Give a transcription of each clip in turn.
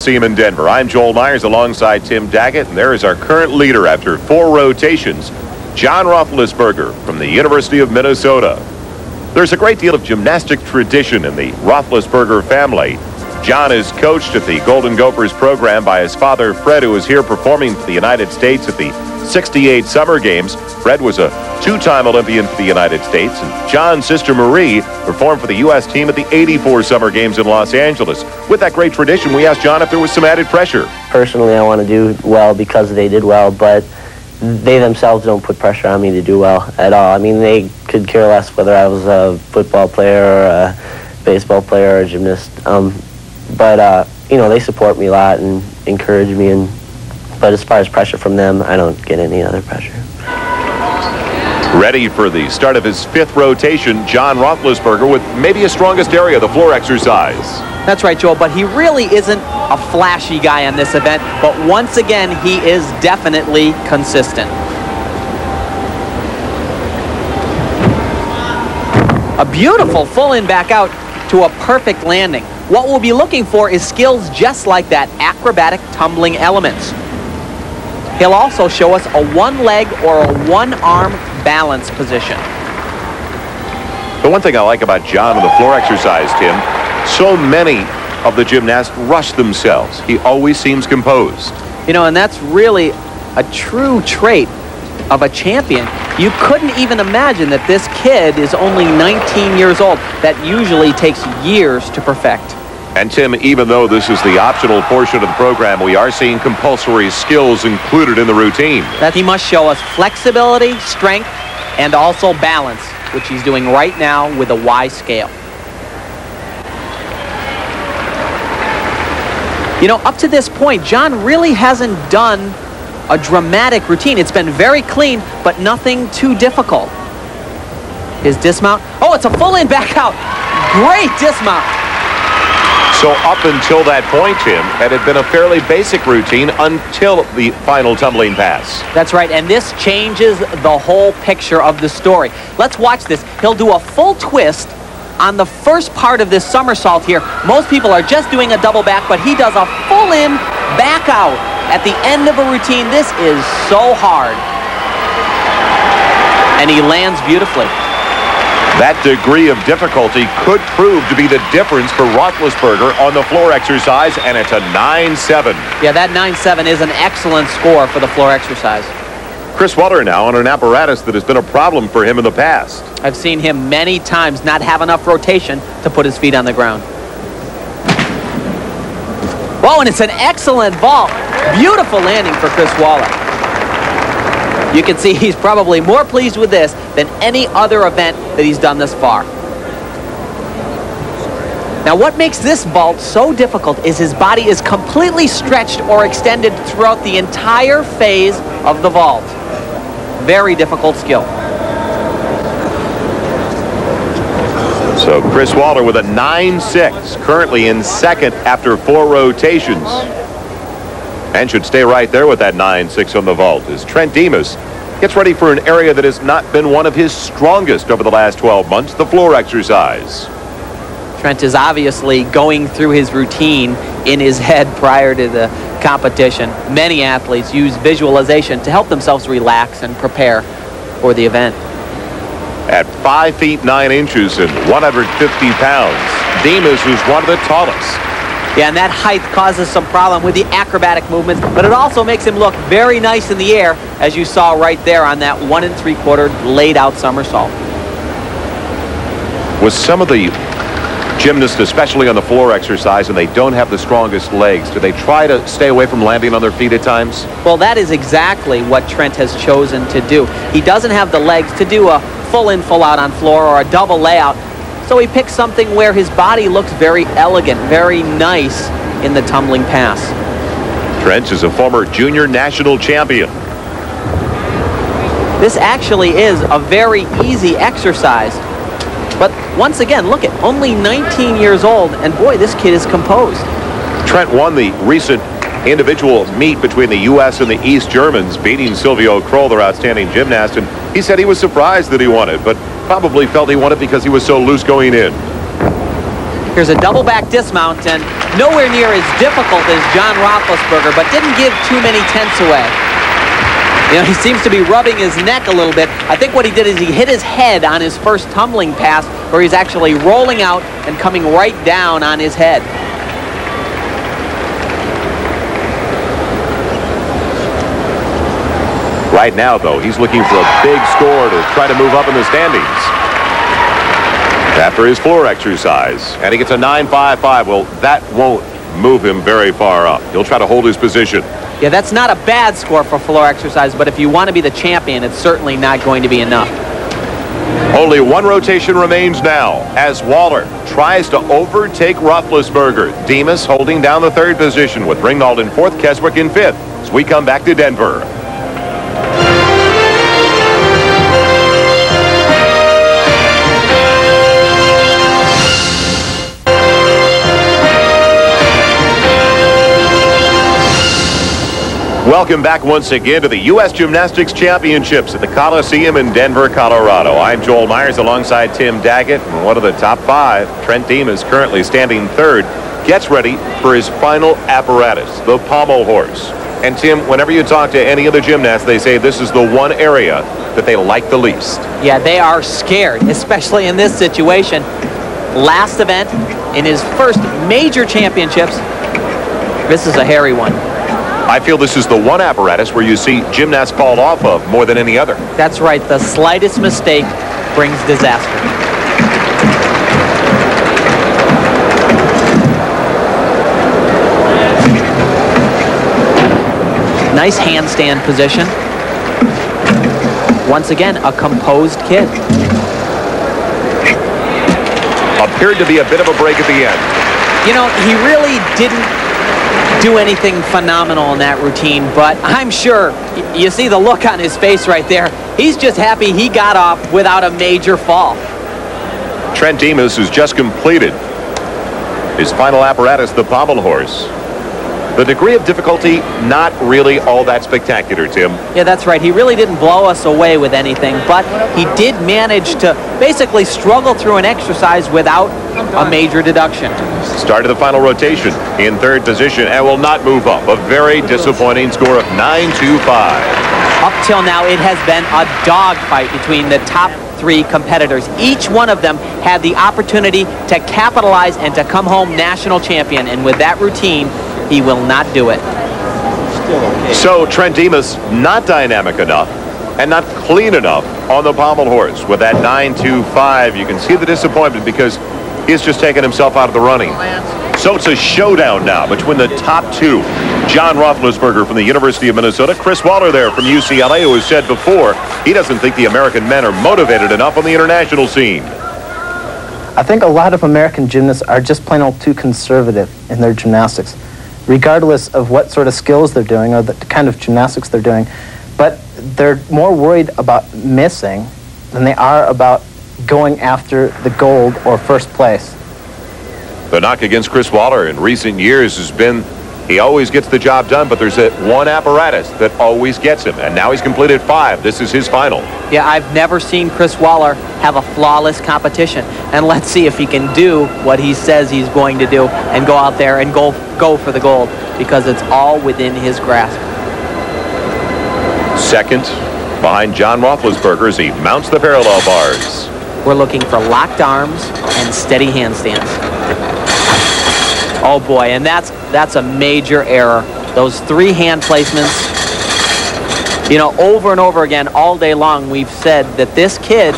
See him in Denver. I'm Joel Myers alongside Tim Daggett, and there is our current leader after 4 rotations, John Roethlisberger from the University of Minnesota. There's a great deal of gymnastic tradition in the Roethlisberger family. John is coached at the Golden Gophers program by his father, Fred, who is here performing for the United States at the 68 Summer Games. Fred was a 2-time Olympian for the United States, and John's sister Marie performed for the U.S. team at the 84 Summer Games in Los Angeles. With that great tradition, we asked John if there was some added pressure. Personally, I want to do well because they did well, but they themselves don't put pressure on me to do well at all. I mean, they could care less whether I was a football player or a baseball player or a gymnast. But you know, they support me a lot and encourage me. But as far as pressure from them, I don't get any other pressure. Ready for the start of his 5th rotation, John Roethlisberger with maybe his strongest area, the floor exercise. That's right, Joel, but he really isn't a flashy guy on this event. But once again, he is definitely consistent. A beautiful full in back out to a perfect landing. What we'll be looking for is skills just like that, acrobatic tumbling elements. He'll also show us a 1-leg or a 1-arm balance position. The one thing I like about John in the floor exercise, Tim, so many of the gymnasts rush themselves. He always seems composed. You know, and that's really a true trait of a champion. You couldn't even imagine that this kid is only 19 years old. That usually takes years to perfect. And Tim, even though this is the optional portion of the program, we are seeing compulsory skills included in the routine. That he must show us flexibility, strength, and also balance, which he's doing right now with a Y scale. You know, up to this point, John really hasn't done a dramatic routine. It's been very clean, but nothing too difficult. His dismount. Oh, it's a full in back out. Great dismount. So up until that point, Tim, it had been a fairly basic routine until the final tumbling pass. That's right, and this changes the whole picture of the story. Let's watch this. He'll do a full twist on the first part of this somersault here. Most people are just doing a double back, but he does a full in back out at the end of a routine. This is so hard. And he lands beautifully. That degree of difficulty could prove to be the difference for Roethlisberger on the floor exercise, and it's a 9-7. Yeah, that 9-7 is an excellent score for the floor exercise. Chris Waller now on an apparatus that has been a problem for him in the past. I've seen him many times not have enough rotation to put his feet on the ground. Whoa, and it's an excellent vault. Beautiful landing for Chris Waller. You can see he's probably more pleased with this than any other event that he's done this far. Now, what makes this vault so difficult is his body is completely stretched or extended throughout the entire phase of the vault. Very difficult skill. So Chris Waller with a 9-6, currently in 2nd after 4 rotations. And should stay right there with that 9-6 on the vault as Trent Demas gets ready for an area that has not been one of his strongest over the last 12 months, the floor exercise. Trent is obviously going through his routine in his head prior to the competition. Many athletes use visualization to help themselves relax and prepare for the event. At 5 feet 9 inches and 150 pounds, Demas is one of the tallest. Yeah, and that height causes some problem with the acrobatic movements, but it also makes him look very nice in the air, as you saw right there on that 1 3/4 laid out somersault. With some of the gymnasts, especially on the floor exercise, and they don't have the strongest legs, do they try to stay away from landing on their feet at times? Well, that is exactly what Trent has chosen to do. He doesn't have the legs to do a full in, full out on floor or a double layout. So he picks something where his body looks very elegant, very nice in the tumbling pass. Trent is a former junior national champion. This actually is a very easy exercise. But once again, look at only 19 years old, and boy, this kid is composed. Trent won the recent individual meet between the U.S. and the East Germans, beating Silvio Kroll, their outstanding gymnast, and he said he was surprised that he won it, but probably felt he won it because he was so loose going in. Here's a double back dismount, and nowhere near as difficult as John Roethlisberger, but didn't give too many tenths away. You know, he seems to be rubbing his neck a little bit. I think what he did is he hit his head on his first tumbling pass, where he's actually rolling out and coming right down on his head. Right now, though, he's looking for a big score to try to move up in the standings. After his floor exercise, and he gets a 9.55. Well, that won't move him very far up. He'll try to hold his position. Yeah, that's not a bad score for floor exercise, but if you want to be the champion, it's certainly not going to be enough. Only one rotation remains now as Waller tries to overtake Roethlisberger. Demas holding down the third position with Ringgold in fourth, Keswick in fifth. As we come back to Denver. Welcome back once again to the U.S. Gymnastics Championships at the Coliseum in Denver, Colorado. I'm Joel Myers alongside Tim Daggett, and one of the top five, Trent Demas, currently standing third, gets ready for his final apparatus, the pommel horse. And Tim, whenever you talk to any of the gymnasts, they say this is the one area that they like the least. Yeah, they are scared, especially in this situation. Last event in his first major championships, this is a hairy one. I feel this is the one apparatus where you see gymnasts fall off of more than any other. That's right. The slightest mistake brings disaster. Nice handstand position. Once again, a composed kid. Appeared to be a bit of a break at the end. You know, he really didn't do anything phenomenal in that routine, but I'm sure you see the look on his face right there. He's just happy he got off without a major fall. Trent Demas has just completed his final apparatus, the pommel horse. The degree of difficulty, not really all that spectacular, Tim. Yeah, that's right. He really didn't blow us away with anything, but he did manage to basically struggle through an exercise without a major deduction. Started the final rotation in third position and will not move up. A very disappointing score of 9.25. Up till now, it has been a dogfight between the top three competitors. Each one of them had the opportunity to capitalize and to come home national champion, and with that routine, he will not do it. So Trent Demas not dynamic enough and not clean enough on the pommel horse. With that 9.25, you can see the disappointment because he's just taken himself out of the running. So it's a showdown now between the top two. John Roethlisberger from the University of Minnesota, Chris Waller there from UCLA, who has said before he doesn't think the American men are motivated enough on the international scene. I think a lot of American gymnasts are just plain old too conservative in their gymnastics, regardless of what sort of skills they're doing or the kind of gymnastics they're doing. But they're more worried about missing than they are about going after the gold or first place. The knock against Chris Waller in recent years has been he always gets the job done, but there's that one apparatus that always gets him, and now he's completed 5. This is his final. Yeah, I've never seen Chris Waller have a flawless competition, and let's see if he can do what he says he's going to do and go out there and go for the gold, because it's all within his grasp. Second behind John Roethlisberger as he mounts the parallel bars. We're looking for locked arms and steady handstands. Oh boy, and that's a major error. Those 3 hand placements. You know, over and over again, all day long, we've said that this kid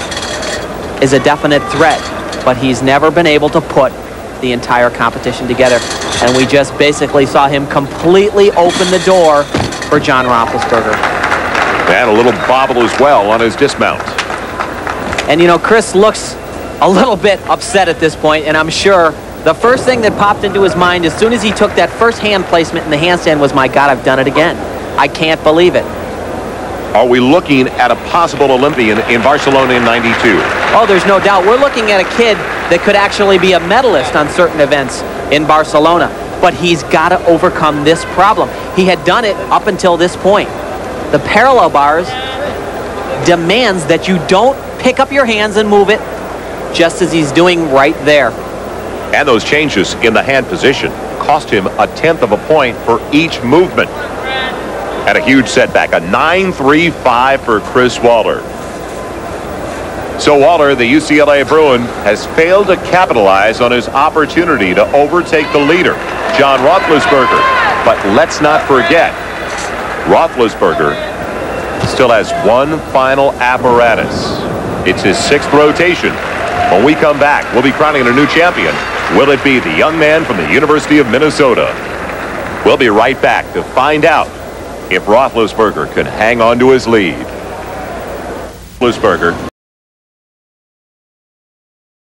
is a definite threat, but he's never been able to put the entire competition together. And we just basically saw him completely open the door for John Roethlisberger. And a little bobble as well on his dismount. And you know, Chris looks a little bit upset at this point, and I'm sure the first thing that popped into his mind as soon as he took that first hand placement in the handstand was, my God, I've done it again. I can't believe it. Are we looking at a possible Olympian in Barcelona in '92? Oh, there's no doubt. We're looking at a kid that could actually be a medalist on certain events in Barcelona. But he's got to overcome this problem. He had done it up until this point. The parallel bars demands that you don't pick up your hands and move it, just as he's doing right there. And those changes in the hand position cost him 1/10 of a point for each movement. And a huge setback, a 9.35 for Chris Waller. So Waller, the UCLA Bruin, has failed to capitalize on his opportunity to overtake the leader, John Roethlisberger. But let's not forget, Roethlisberger still has one final apparatus. It's his 6th rotation. When we come back, we'll be crowning a new champion. Will it be the young man from the University of Minnesota? We'll be right back to find out if Roethlisberger can hang on to his lead. Roethlisberger